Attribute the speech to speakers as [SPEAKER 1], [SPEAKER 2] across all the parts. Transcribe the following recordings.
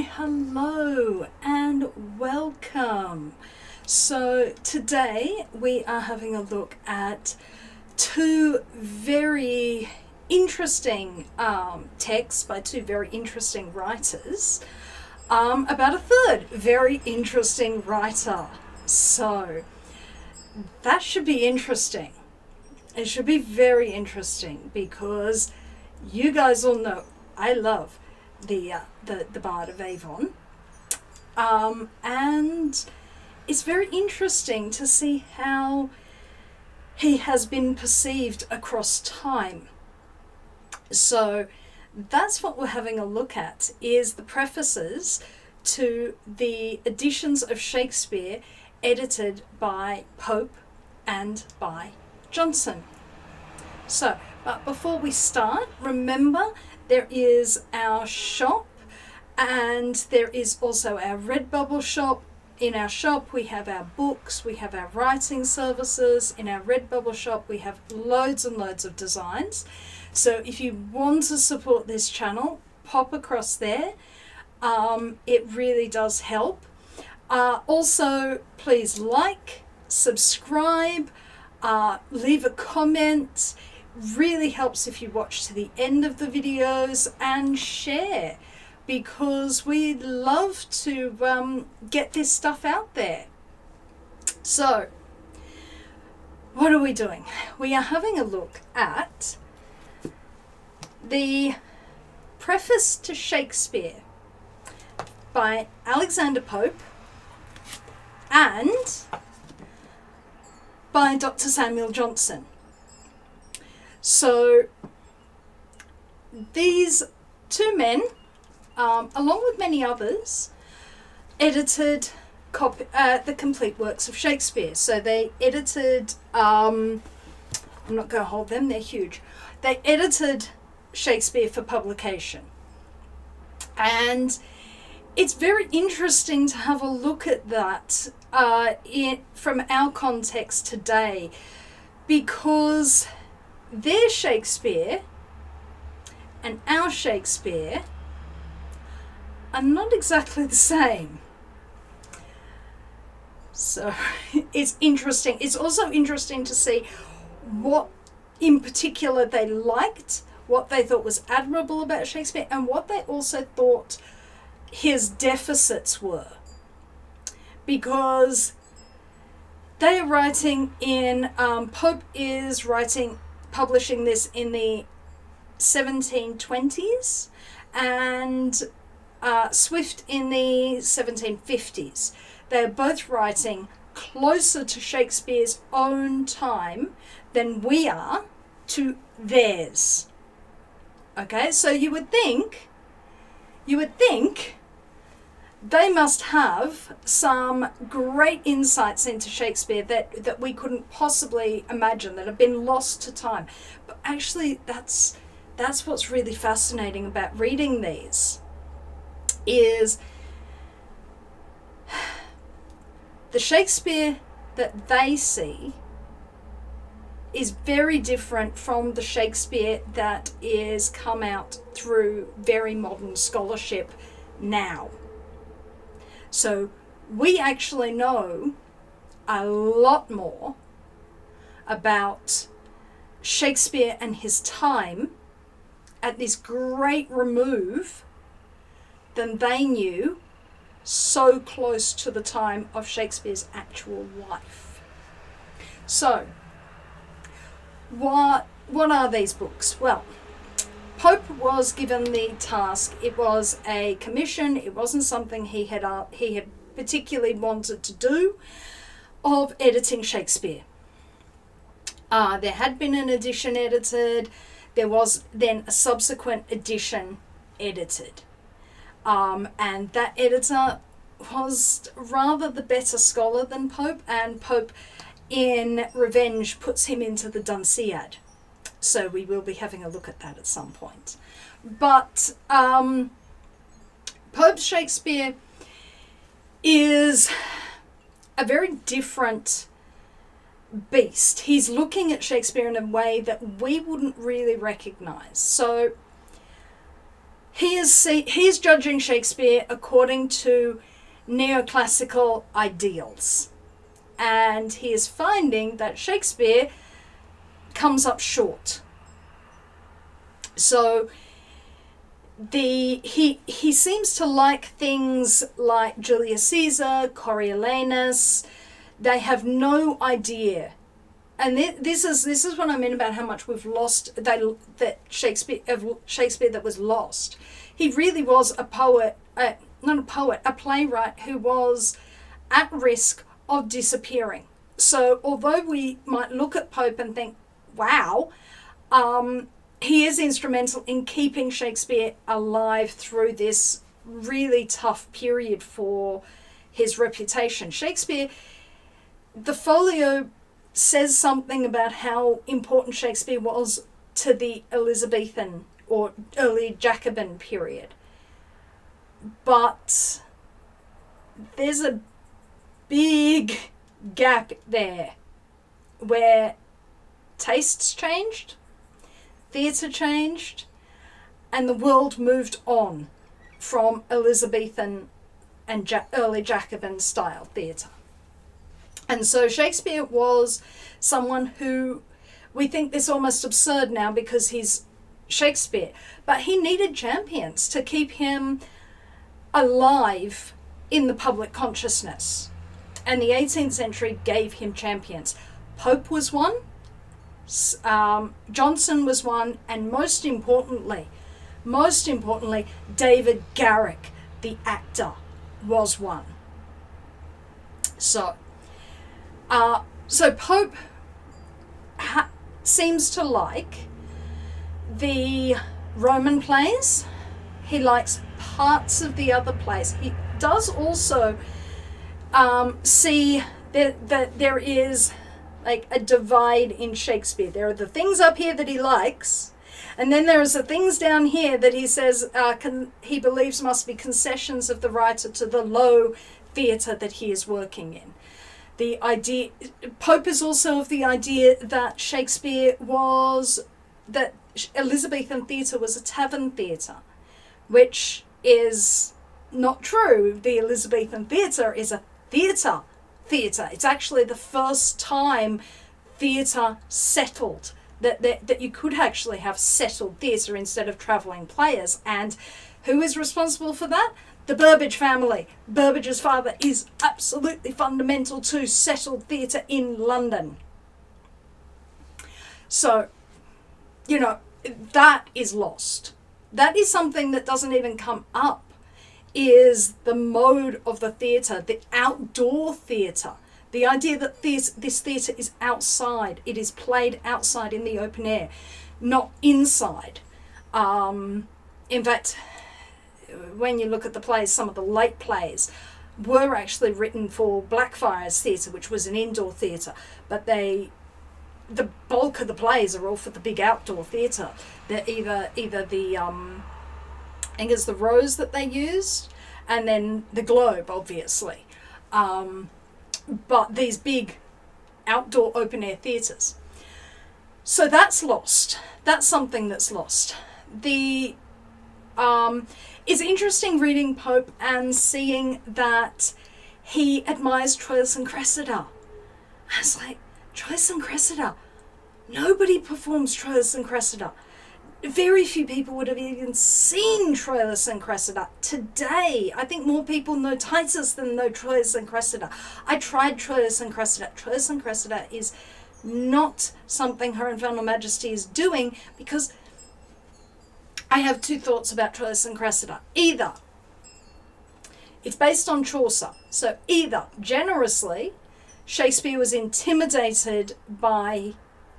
[SPEAKER 1] Why hello and welcome. So today we are having a look at two very interesting texts by two very interesting writers about a third very interesting writer. So that should be interesting. It should be very interesting because you guys all know I love the Bard of Avon, and it's very interesting to see how he has been perceived across time. So that's what we're having a look at, is the prefaces to the editions of Shakespeare edited by Pope and by Johnson. So, but before we start, remember there is our shop and there is also our Redbubble shop. In our shop we have our books, we have our writing services. In our Redbubble shop we have loads and loads of designs. So if you want to support this channel, pop across there. It really does help. Also, please like, subscribe, leave a comment. Really helps if you watch to the end of the videos, and share, because we love to get this stuff out there. So what are we doing? We are having a look at the Preface to Shakespeare by Alexander Pope and by Dr. Samuel Johnson. So these two men, along with many others, edited the complete works of Shakespeare. So they edited, I'm not going to hold them, they're huge. They edited Shakespeare for publication. And it's very interesting to have a look at that from our context today, because their Shakespeare and our Shakespeare are not exactly the same. So it's interesting. It's also interesting to see what in particular they liked, what they thought was admirable about Shakespeare, and what they also thought his deficits were. Because they are writing in, Pope is publishing this in the 1720s, and Swift in the 1750s. They're both writing closer to Shakespeare's own time than we are to theirs. Okay, so you would think they must have some great insights into Shakespeare that we couldn't possibly imagine, that have been lost to time. But actually, that's what's really fascinating about reading these, is the Shakespeare that they see is very different from the Shakespeare that is come out through very modern scholarship now. So we actually know a lot more about Shakespeare and his time at this great remove than they knew so close to the time of Shakespeare's actual life. So what are these books? Well, Pope was given the task. It was a commission. It wasn't something he had particularly wanted to do, of editing Shakespeare. There had been an edition edited. There was then a subsequent edition edited. And that editor was rather the better scholar than Pope, and Pope in revenge puts him into the Dunciad. So we will be having a look at that at some point. But Pope's Shakespeare is a very different beast. He's looking at Shakespeare in a way that we wouldn't really recognize. So he is judging Shakespeare according to neoclassical ideals. And he is finding that Shakespeare comes up short. So he seems to like things like Julius Caesar, Coriolanus. They have no idea. And this is what I mean about how much we've lost, that Shakespeare that was lost. He really was a poet, a playwright who was at risk of disappearing. So although we might look at Pope and think, wow, he is instrumental in keeping Shakespeare alive through this really tough period for his reputation. Shakespeare, the folio says something about how important Shakespeare was to the Elizabethan or early Jacobin period. But there's a big gap there where tastes changed, theatre changed, and the world moved on from Elizabethan and early Jacobin style theatre. And so Shakespeare was someone who, we think this almost absurd now because he's Shakespeare, but he needed champions to keep him alive in the public consciousness. And the 18th century gave him champions. Pope was one, Johnson was one, and most importantly, David Garrick, the actor, was one. So Pope seems to like the Roman plays. He likes parts of the other plays. He does also see that there is like a divide in Shakespeare. There are the things up here that he likes, and then there is the things down here that he says he believes must be concessions of the writer to the low theatre that he is working in. The idea, Pope is also of the idea that that Elizabethan theatre was a tavern theatre, which is not true. The Elizabethan theatre is a theatre. It's actually the first time theatre settled, that you could actually have settled theatre instead of travelling players. And who is responsible for that? The Burbage family. Burbage's father is absolutely fundamental to settled theatre in London. So, that is lost. That is something that doesn't even come up, is the mode of the theatre, the outdoor theatre. The idea that this theatre is outside. It is played outside in the open air, not inside. In fact, when you look at the plays, some of the late plays were actually written for Blackfriars Theatre, which was an indoor theatre, but the bulk of the plays are all for the big outdoor theatre. They're either the I think it's the Rose that they used, and then the Globe, obviously. But these big outdoor open air theatres. So that's lost. That's something that's lost. It's interesting reading Pope and seeing that he admires Troilus and Cressida. I was like, Troilus and Cressida? Nobody performs Troilus and Cressida. Very few people would have even seen Troilus and Cressida. Today, I think more people know Titus than know Troilus and Cressida. I tried Troilus and Cressida. Troilus and Cressida is not something Her Infernal Majesty is doing, because I have two thoughts about Troilus and Cressida. Either it's based on Chaucer. So either, generously, Shakespeare was intimidated by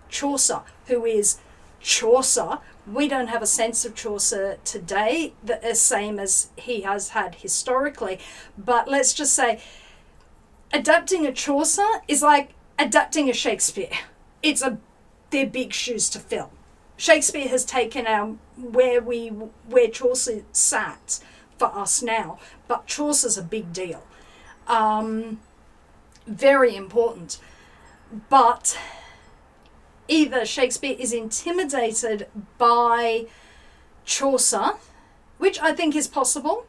[SPEAKER 1] Chaucer, who is Chaucer. We don't have a sense of Chaucer today the same as he has had historically. But let's just say adapting a Chaucer is like adapting a Shakespeare. They're big shoes to fill. Shakespeare has taken where Chaucer sat for us now, but Chaucer's a big deal. Very important. But either Shakespeare is intimidated by Chaucer, which I think is possible.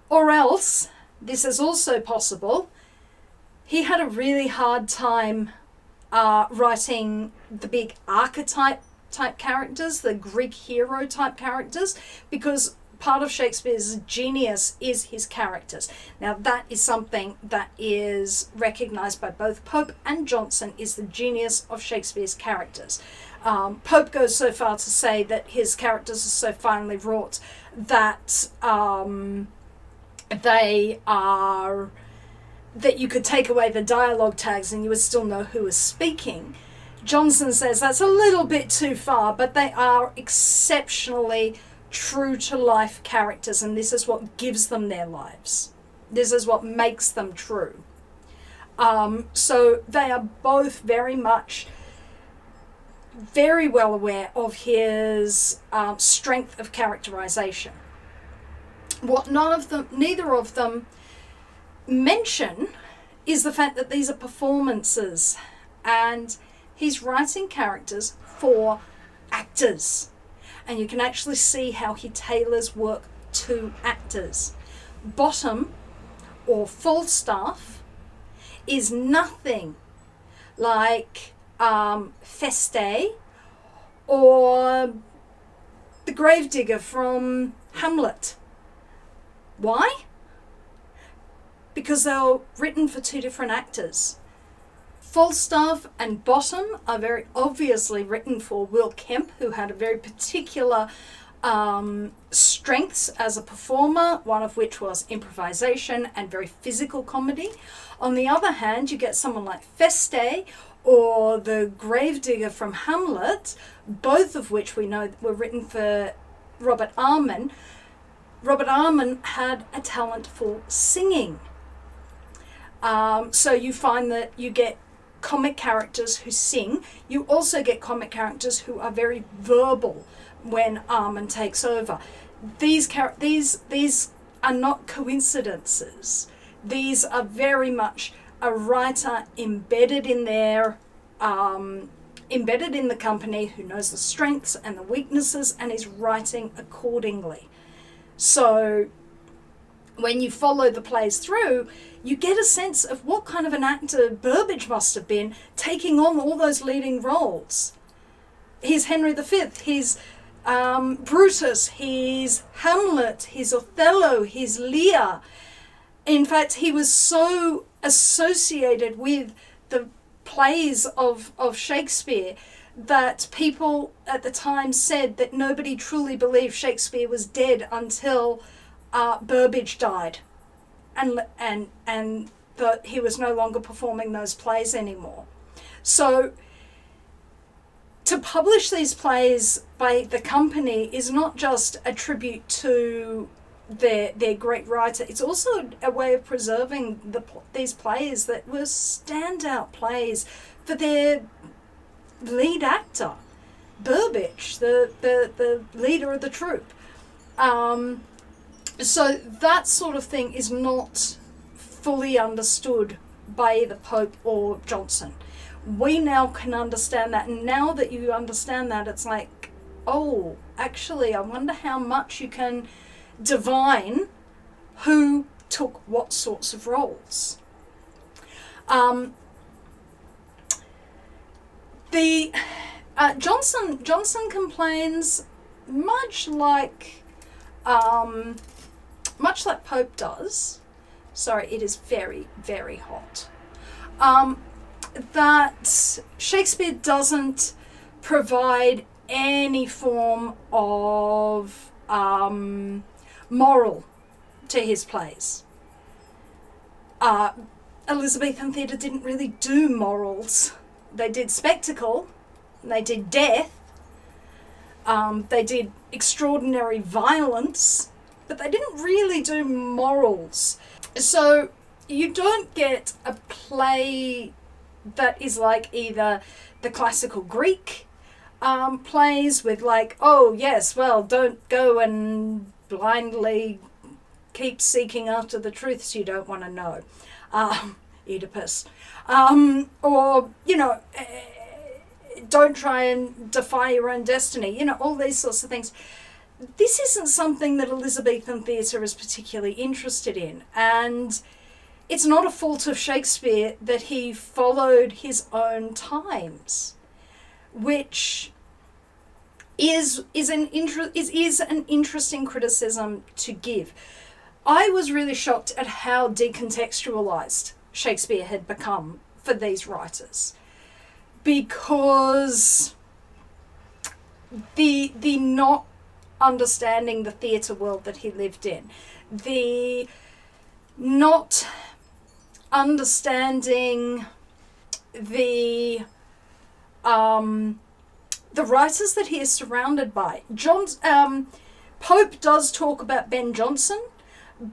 [SPEAKER 1] Or else, this is also possible, he had a really hard time writing the big archetype type characters, the Greek hero type characters, because part of Shakespeare's genius is his characters. Now that is something that is recognised by both Pope and Johnson, is the genius of Shakespeare's characters. Pope goes so far to say that his characters are so finely wrought that that you could take away the dialogue tags and you would still know who is speaking. Johnson says that's a little bit too far, but they are exceptionally true to life characters, and this is what gives them their lives. This is what makes them true. So they are both very much very well aware of his strength of characterization. What neither of them mention is the fact that these are performances, and he's writing characters for actors, and you can actually see how he tailors work to actors. Bottom or Falstaff is nothing like Feste or the gravedigger from Hamlet. Why? Because they were written for two different actors. Falstaff and Bottom are very obviously written for Will Kemp, who had a very particular strengths as a performer, one of which was improvisation and very physical comedy. On the other hand, you get someone like Feste or the gravedigger from Hamlet, both of which we know were written for Robert Armin. Robert Armin had a talent for singing. So you find that you get comic characters who sing. You also get comic characters who are very verbal when Armin takes over. These are not coincidences. These are very much a writer embedded in the company, who knows the strengths and the weaknesses and is writing accordingly. So when you follow the plays through, you get a sense of what kind of an actor Burbage must have been, taking on all those leading roles. He's Henry V, he's Brutus, he's Hamlet, he's Othello, he's Lear. In fact, he was so associated with the plays of Shakespeare that people at the time said that nobody truly believed Shakespeare was dead until Burbage died, and that he was no longer performing those plays anymore. So to publish these plays by the company is not just a tribute to their great writer, it's also a way of preserving these plays that were standout plays for their lead actor, Burbage, the leader of the troupe. So that sort of thing is not fully understood by either Pope or Johnson. We now can understand that, and now that you understand that, it's like, oh, actually, I wonder how much you can divine who took what sorts of roles. Johnson complains much like Pope does. Sorry, it is very, very hot. That Shakespeare doesn't provide any form of moral to his plays. Elizabethan theatre didn't really do morals. They did spectacle, they did death, they did extraordinary violence, but they didn't really do morals. So you don't get a play that is like either the classical Greek plays with like, oh yes, well, don't go and blindly keep seeking after the truths you don't want to know. Oedipus. Or, don't try and defy your own destiny. All these sorts of things. this isn't something that Elizabethan theatre is particularly interested in, and it's not a fault of Shakespeare that he followed his own times, which is an interesting criticism to give. I was really shocked at how decontextualized Shakespeare had become for these writers, because the not understanding the theatre world that he lived in, the not understanding the writers that he is surrounded by. Pope does talk about Ben Jonson,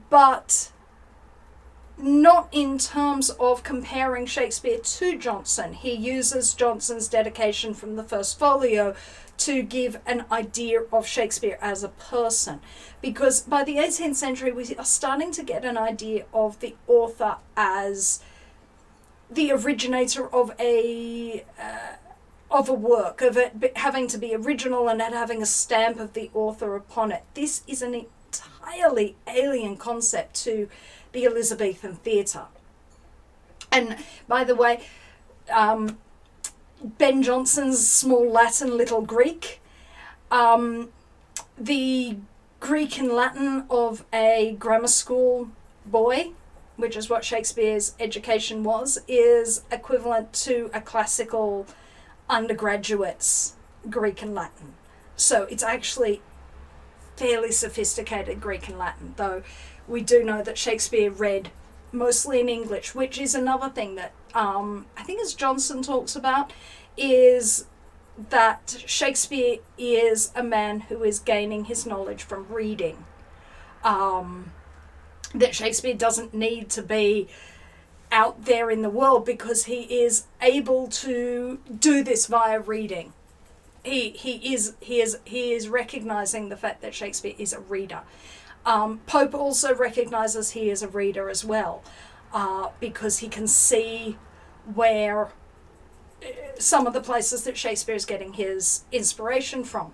[SPEAKER 1] but not in terms of comparing Shakespeare to Jonson. He uses Jonson's dedication from the First Folio to give an idea of Shakespeare as a person, because by the 18th century we are starting to get an idea of the author as the originator of a work, of it having to be original and it having a stamp of the author upon it. This is an entirely alien concept to the Elizabethan theatre. And by the way, Ben Jonson's Small Latin, Little Greek, the Greek and Latin of a grammar school boy, which is what Shakespeare's education was, is equivalent to a classical undergraduate's Greek and Latin. So it's actually fairly sophisticated Greek and Latin, though we do know that Shakespeare read mostly in English, which is another thing that I think as Jonson talks about, is that Shakespeare is a man who is gaining his knowledge from reading. That Shakespeare doesn't need to be out there in the world because he is able to do this via reading. He is recognizing the fact that Shakespeare is a reader. Pope also recognizes he is a reader as well, because he can see where some of the places that Shakespeare is getting his inspiration from.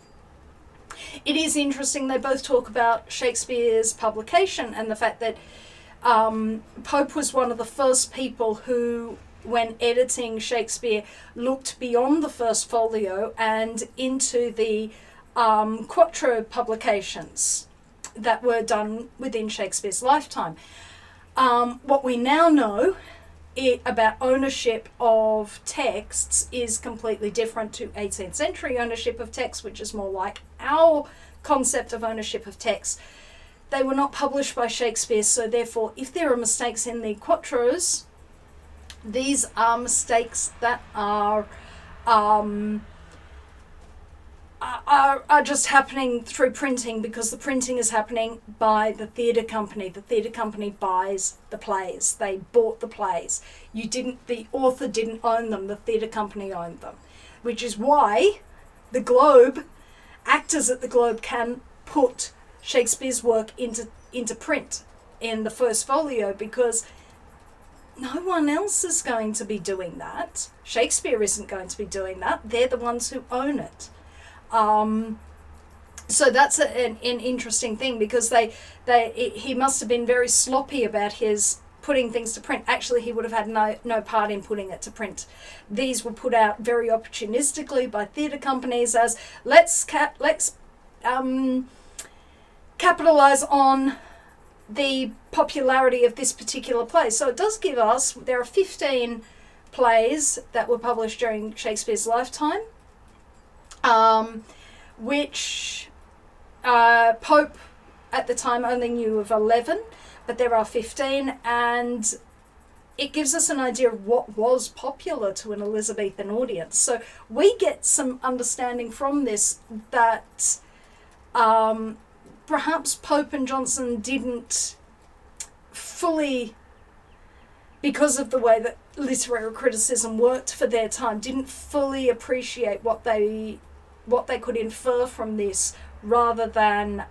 [SPEAKER 1] It is interesting, they both talk about Shakespeare's publication and the fact that Pope was one of the first people who, when editing Shakespeare, looked beyond the First Folio and into the quarto publications that were done within Shakespeare's lifetime. What we now know about ownership of texts is completely different to 18th century ownership of texts, which is more like our concept of ownership of texts. They were not published by Shakespeare, so therefore if there are mistakes in the quartos, these are mistakes that are just happening through printing, because the printing is happening by the theatre company. The theatre company buys the plays. They bought the plays. The author didn't own them. The theatre company owned them, which is why the Globe, actors at the Globe, can put Shakespeare's work into print in the First Folio, because no one else is going to be doing that. Shakespeare isn't going to be doing that. They're the ones who own it. So that's an interesting thing, because he must have been very sloppy about his putting things to print. Actually, he would have had no part in putting it to print. These were put out very opportunistically by theatre companies as let's capitalize on the popularity of this particular play. So it does give us, there are 15 plays that were published during Shakespeare's lifetime, which Pope at the time only knew of 11, but there are 15, and it gives us an idea of what was popular to an Elizabethan audience. So we get some understanding from this that perhaps Pope and Jonson didn't fully, because of the way that literary criticism worked for their time, didn't fully appreciate what they could infer from this, rather than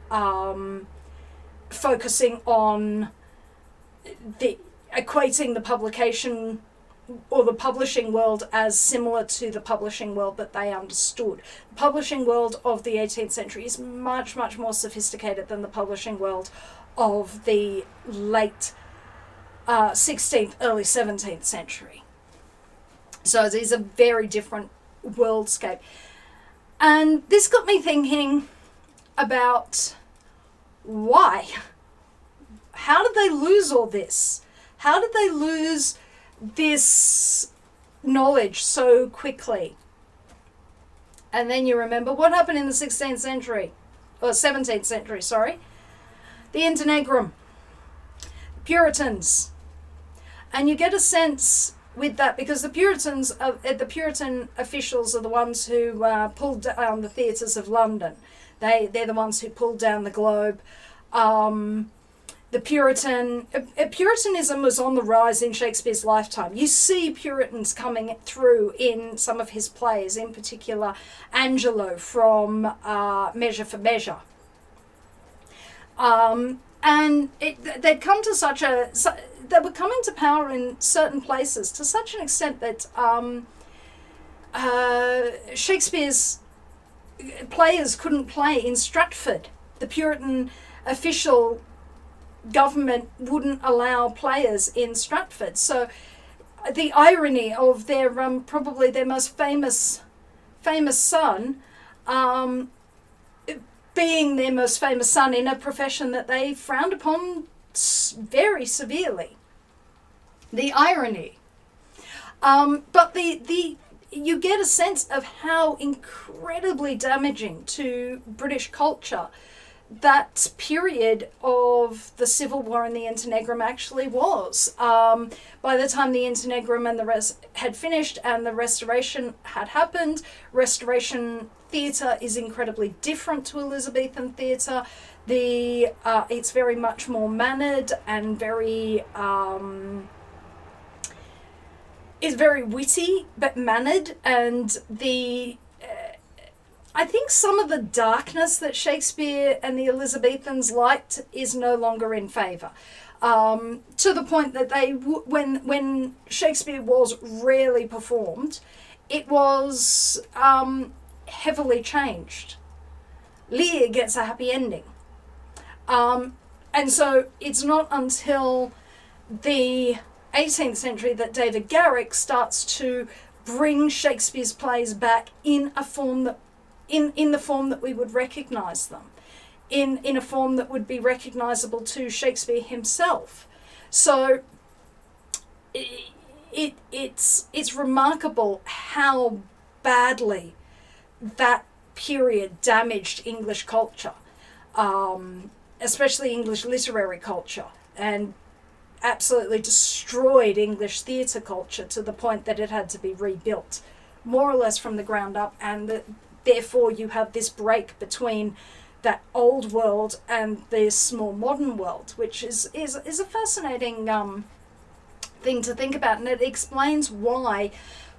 [SPEAKER 1] focusing on equating the publication or the publishing world as similar to the publishing world that they understood. The publishing world of the 18th century is much, much more sophisticated than the publishing world of the late 16th, early 17th century. So these are very different worldscape. And this got me thinking about why. How did they lose all this? How did they lose this knowledge so quickly? And then you remember what happened in the 16th century, or 17th century, sorry. The Interregnum, Puritans. And you get a sense with that because the Puritan officials are the ones who pulled down the theatres of London. They're the ones who pulled down the Globe. The Puritanism was on the rise in Shakespeare's lifetime. You see Puritans coming through in some of his plays, in particular Angelo from Measure for Measure. And they'd come to they were coming to power in certain places to such an extent that Shakespeare's players couldn't play in Stratford. The Puritan official government wouldn't allow players in Stratford. So the irony of their probably their most famous son being their most famous son in a profession that they frowned upon very severely. The irony. But you get a sense of how incredibly damaging to British culture that period of the Civil War and the Interregnum actually was. By the time the Interregnum and the rest had finished and the Restoration had happened, Restoration theatre is incredibly different to Elizabethan theatre. It's very much more mannered and it's very witty but mannered, and I think some of the darkness that Shakespeare and the Elizabethans liked is no longer in favour. To the point that when Shakespeare was rarely performed, it was heavily changed. Lear gets a happy ending. And so it's not until the 18th century that David Garrick starts to bring Shakespeare's plays back in a form that in the form that we would recognise them, in a form that would be recognisable to Shakespeare himself. So it's remarkable how badly that period damaged English culture, especially English literary culture, and absolutely destroyed English theatre culture to the point that it had to be rebuilt more or less from the ground up, and therefore you have this break between that old world and this more modern world, which is a fascinating thing to think about, and it explains why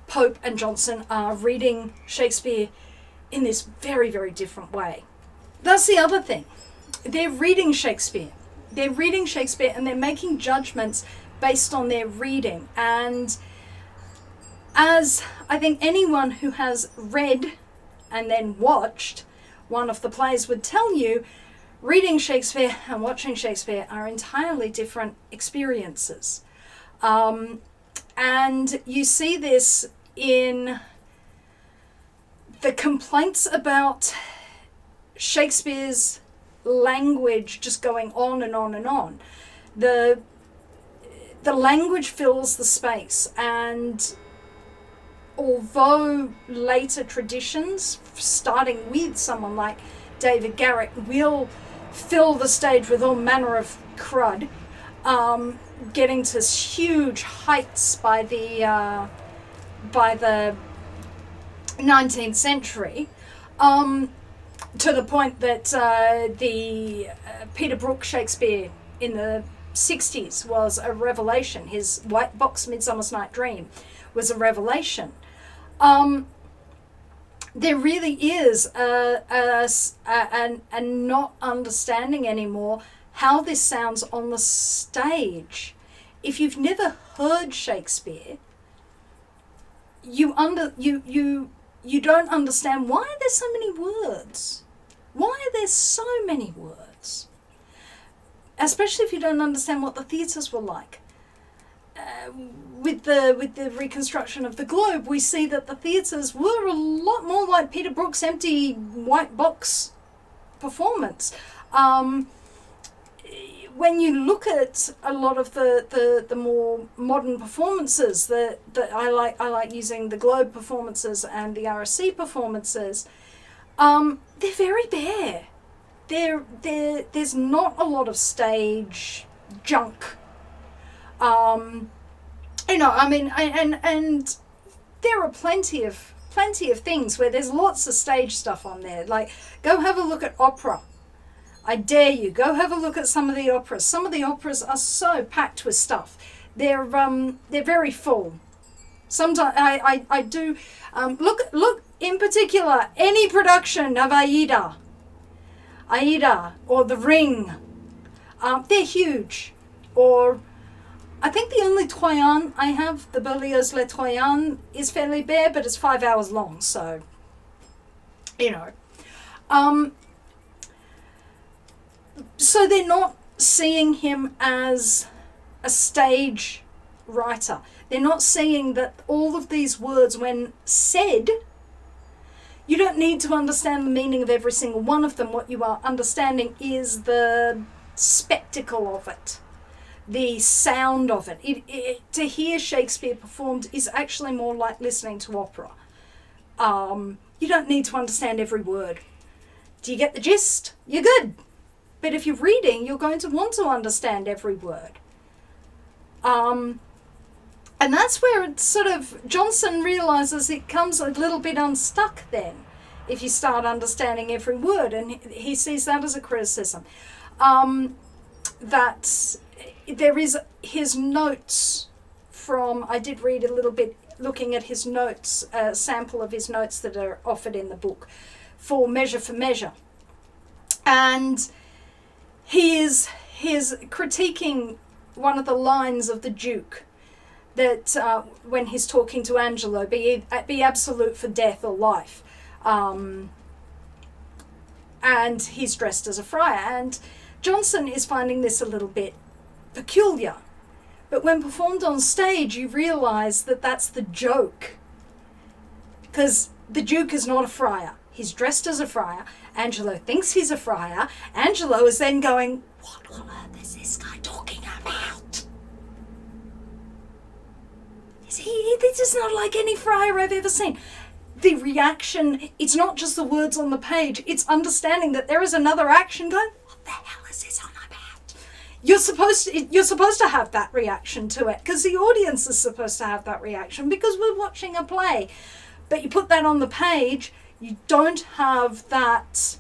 [SPEAKER 1] Pope and Johnson are reading Shakespeare in this very, very different way. That's the other thing. They're reading Shakespeare. They're reading Shakespeare and they're making judgments based on their reading. And as I think anyone who has read and then watched one of the plays would tell you, reading Shakespeare and watching Shakespeare are entirely different experiences. And you see this in the complaints about Shakespeare's language just going on and on and on. The language fills the space, and although later traditions, starting with someone like David Garrick, will fill the stage with all manner of crud, getting to huge heights by the 19th century, to the point that the Peter Brook Shakespeare in the 60s was a revelation. His White Box Midsummer's Night Dream was a revelation. There really is a not understanding anymore how this sounds on the stage. If you've never heard Shakespeare you don't understand why are there so many words. Why are there so many words? Especially if you don't understand what the theatres were like. With the reconstruction of the globe, we see that the theatres were a lot more like Peter Brook's empty white box performance. When you look at a lot of the more modern performances that I like using the Globe performances and the RSC performances, they're very bare. There's not a lot of stage junk. And there are plenty of things where there's lots of stage stuff on there. Like, go have a look at opera. I dare you, go have a look at some of the operas. Some of the operas are so packed with stuff. They're very full. Sometimes I do look in particular any production of Aida or The Ring. They're huge. Or I think the only Troyen I have, the Berlioz Les Troyens, is fairly bare, but it's 5 hours long, so So they're not seeing him as a stage writer. They're not seeing that all of these words, when said, you don't need to understand the meaning of every single one of them. What you are understanding is the spectacle of it, the sound of it. To hear Shakespeare performed is actually more like listening to opera. You don't need to understand every word. Do you get the gist? You're good. But if you're reading, you're going to want to understand every word. And that's where it sort of, Johnson realises it comes a little bit unstuck then, if you start understanding every word, and he sees that as a criticism. That there is his notes from, I did read a little bit looking at his notes, a sample of his notes that are offered in the book for Measure. And he is critiquing one of the lines of the Duke, that when he's talking to Angelo, be absolute for death or life. And he's dressed as a friar. And Johnson is finding this a little bit peculiar. But when performed on stage, you realise that that's the joke. Because the Duke is not a friar. He's dressed as a friar. Angelo thinks he's a friar. Angelo is then going, what on earth is this guy talking about? This is not like any friar I've ever seen. The reaction, it's not just the words on the page, it's understanding that there is another action going, what the hell is this on about? You're supposed to have that reaction to it, because the audience is supposed to have that reaction, because we're watching a play. But you put that on the page, you don't have that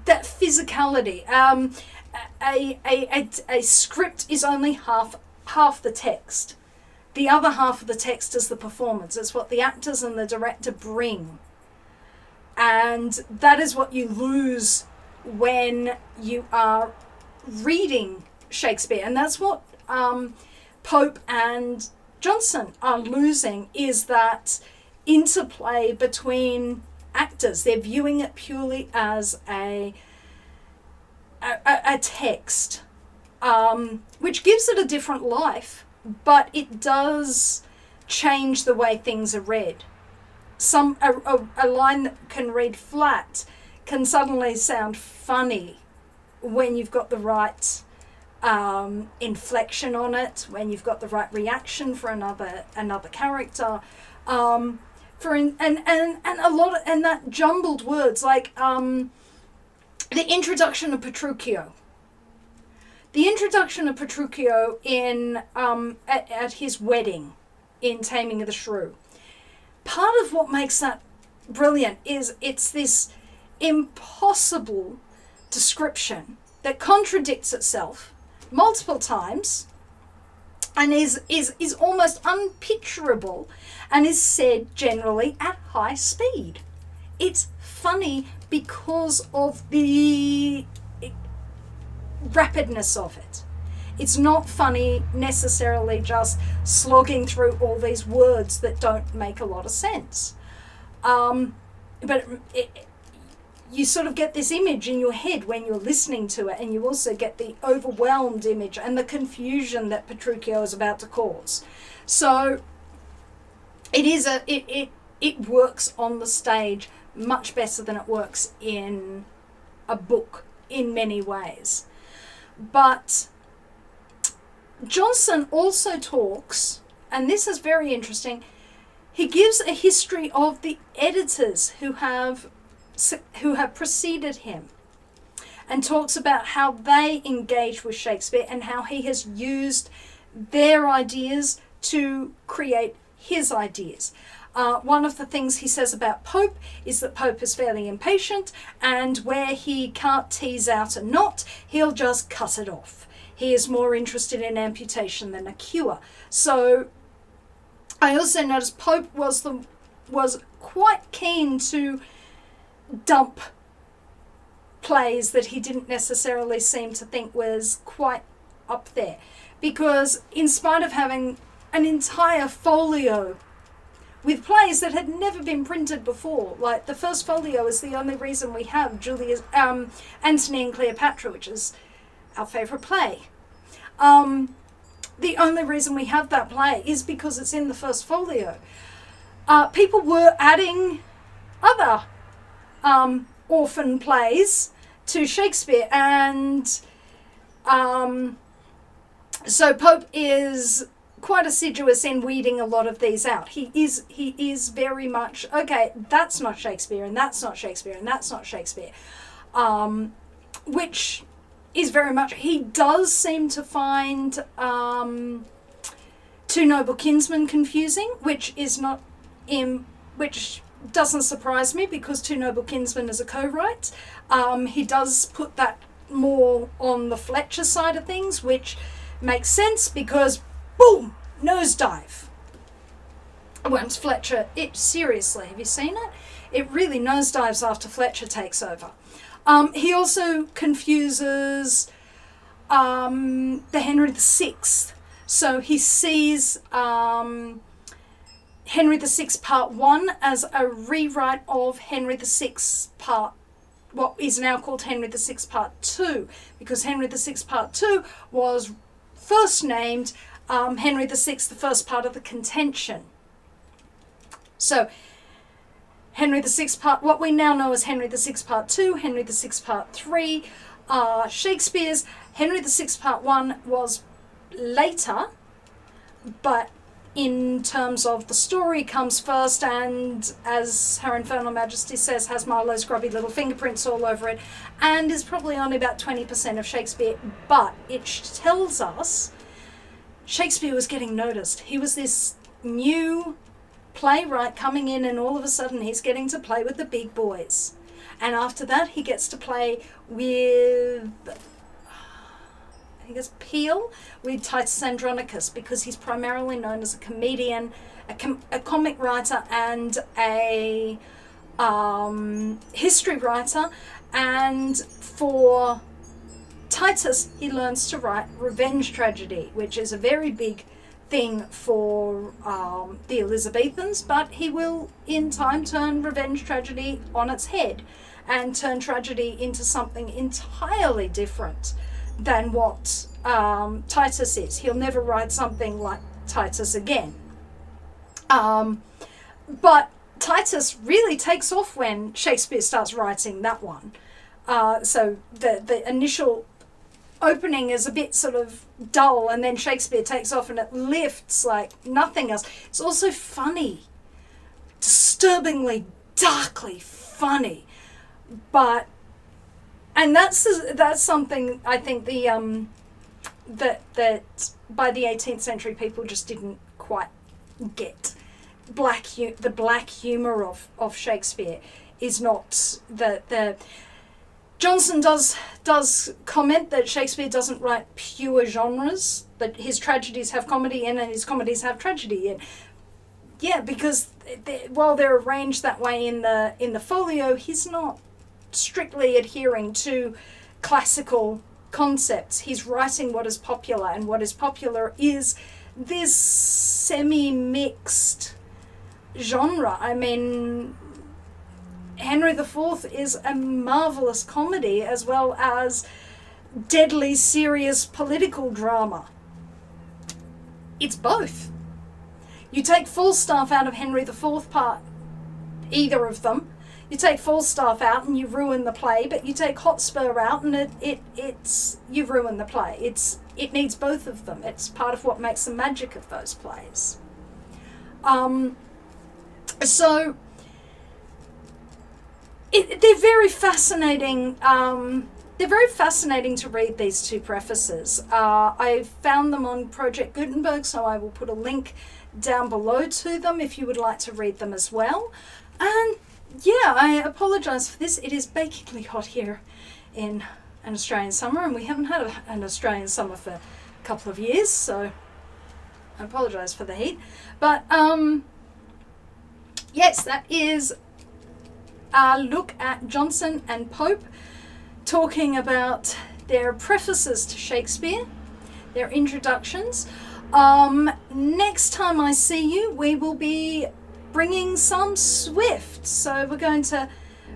[SPEAKER 1] physicality. A script is only half the text. The other half of the text is the performance. It's what the actors and the director bring. And that is what you lose when you are reading Shakespeare. And that's what Pope and Johnson are losing, is that interplay between actors. They're viewing it purely as a text, which gives it a different life, but it does change the way things are read. A line that can read flat can suddenly sound funny when you've got the right inflection on it, when you've got the right reaction for another character, and that jumbled words, like the introduction of Petruchio. The introduction of Petruchio in at his wedding in Taming of the Shrew. Part of what makes that brilliant is it's this impossible description that contradicts itself multiple times and is almost unpicturable and is said generally at high speed. It's funny because of the rapidness of it. It's not funny necessarily just slogging through all these words that don't make a lot of sense. But you sort of get this image in your head when you're listening to it, and you also get the overwhelmed image and the confusion that Petruchio is about to cause. So it works on the stage much better than it works in a book in many ways. But Johnson also talks, and this is very interesting, he gives a history of the editors who have preceded him, and talks about how they engage with Shakespeare and how he has used their ideas to create his ideas. One of the things he says about Pope is that Pope is fairly impatient, and where he can't tease out a knot, he'll just cut it off. He is more interested in amputation than a cure. So I also noticed Pope was quite keen to dump plays that he didn't necessarily seem to think was quite up there, because in spite of having an entire folio with plays that had never been printed before, like the first folio is the only reason we have Antony and Cleopatra, which is our favourite play. The only reason we have that play is because it's in the first folio. People were adding other orphan plays to Shakespeare, and so Pope is quite assiduous in weeding a lot of these out. He is very much, okay, that's not Shakespeare, and that's not Shakespeare, and that's not Shakespeare, which is very much, he does seem to find Two Noble Kinsmen confusing, which doesn't surprise me, because Two Noble Kinsmen is a co-write. He does put that more on the Fletcher side of things, which makes sense, because boom, nosedive. Once Fletcher, seriously, have you seen it? It really nosedives after Fletcher takes over. He also confuses the Henry VI. So he sees Henry VI Part 1 as a rewrite of Henry VI what is now called Henry VI Part 2, because Henry VI Part 2 was first named Henry VI, the first part of the contention. So Henry VI Part, what we now know as Henry VI Part 2, Henry VI Part 3, Shakespeare's. Henry VI Part 1 was later, but in terms of the story comes first, and as Her Infernal Majesty says, has Marlowe's grubby little fingerprints all over it, and is probably only about 20% of Shakespeare, but it tells us Shakespeare was getting noticed. He was this new playwright coming in, and all of a sudden he's getting to play with the big boys. And after that he gets to play with, I think it's Peel, with Titus Andronicus, because he's primarily known as a comedian, a comic writer, and a history writer. And for Titus, he learns to write revenge tragedy, which is a very big thing for the Elizabethans, but he will in time turn revenge tragedy on its head and turn tragedy into something entirely different than what Titus is. He'll never write something like Titus again. But Titus really takes off when Shakespeare starts writing that one. So the initial opening is a bit sort of dull, and then Shakespeare takes off and it lifts like nothing else. It's also funny, disturbingly, darkly funny, but, and that's something I think that by the 18th century people just didn't quite get. The black humour of Shakespeare is not the Johnson does comment that Shakespeare doesn't write pure genres, that his tragedies have comedy in and his comedies have tragedy in. Yeah, because while they're arranged that way in the folio, he's not strictly adhering to classical concepts. He's writing what is popular, and what is popular is this semi-mixed genre. I mean, Henry IV is a marvelous comedy as well as deadly serious political drama. It's both. You take Falstaff out of Henry IV part, either of them. You take Falstaff out and you ruin the play, but you take Hotspur out and you ruin the play. It needs both of them. It's part of what makes the magic of those plays. So they're very fascinating. They're very fascinating to read, these two prefaces. I found them on Project Gutenberg, so I will put a link down below to them if you would like to read them as well. And yeah, I apologise for this. It is bakingly hot here in an Australian summer, and we haven't had an Australian summer for a couple of years, so I apologise for the heat. But yes, that is a look at Johnson and Pope talking about their prefaces to Shakespeare, their introductions. Next time I see you, we will be bringing some Swift. So we're going to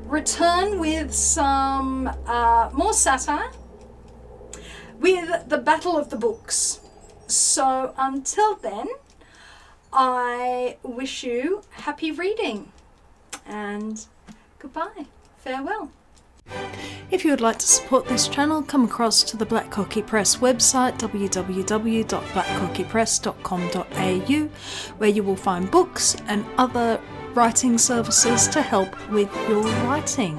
[SPEAKER 1] return with some more satire with the Battle of the Books. So until then, I wish you happy reading and goodbye. Farewell. If you would like to support this channel, come across to the Black Cockie Press website, www.blackcockiepress.com.au, where you will find books and other writing services to help with your writing.